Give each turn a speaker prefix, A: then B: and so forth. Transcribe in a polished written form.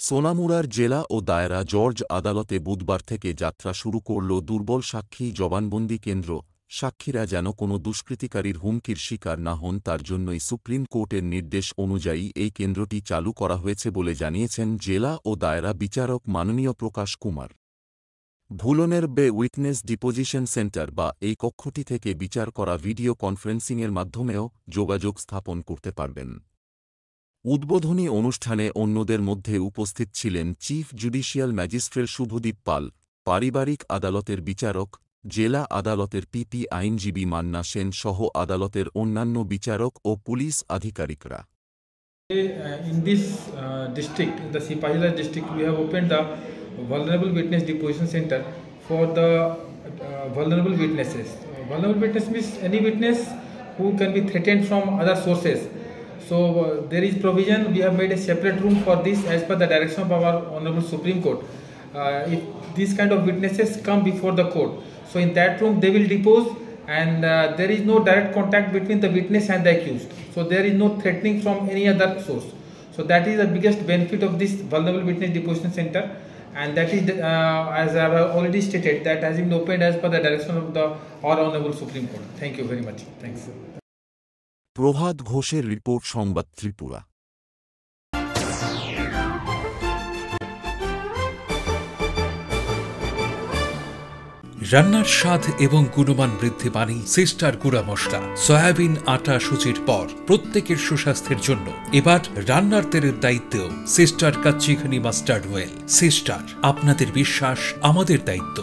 A: সোনামুড়ার জেলা ও দায়রা জজ আদালতে বুধবার থেকে যাত্রা শুরু করল দুর্বল সাক্ষী জবানবন্দি কেন্দ্র। সাক্ষীরা যেন কোনো দুষ্কৃতিকারীর হুমকির শিকার না হন তার জন্যই সুপ্রিম কোর্টের নির্দেশ অনুযায়ী এই কেন্দ্রটি চালু করা হয়েছে বলে জানিয়েছেন জেলা ও দায়রা বিচারক মাননীয় প্রকাশ কুমার। ভুলনের বে উইটনেস ডিপোজিশন সেন্টার বা এই কক্ষটি থেকে বিচার করা ভিডিও কনফারেন্সিংয়ের মাধ্যমেও যোগাযোগ স্থাপন করতে পারবেন। উদ্বোধনী অনুষ্ঠানে অন্যদের মধ্যে উপস্থিত ছিলেন চিফ জুডিশিয়াল ম্যাজিস্ট্রেট শুভদীপ পাল, পারিবারিক আদালতের বিচারক, জেলা আদালতের পিপি আইনজীবী মান্না সেন সহ আদালতের অন্যান্য বিচারক ও পুলিশ আধিকারিকরা।
B: In this district, in the Sipahila district, we have opened the Vulnerable Witness Deposition Center for the vulnerable witnesses. Vulnerable witness means any witness who can be threatened from other sources. So there is provision. We have made a separate room for this as per the direction of our Honorable Supreme Court. If these kind of witnesses come before the court, so in that room they will depose, and there is no direct contact between the witness and the accused. So there is no threatening from any other source. So that is the biggest benefit of this Vulnerable Witness Deposition Center, and that is as I have already stated, that has been opened as per the direction of our Honorable Supreme Court. Thank you very much. Thanks.
A: প্রভাত ঘোষের report, সংবাদ ত্রিপুরা।
C: রান্নার স্বাদ এবং গুণমান বৃদ্ধি পানি sister গুঁড়া মশলা, soybean আটা সুজির পর প্রত্যেকের সুস্বাস্থ্যের জন্য এবার রান্নার তেলের দায়িত্বেও sister kachi ghani mustard oil. Sister, আপনাদের বিশ্বাস আমাদের দায়িত্ব।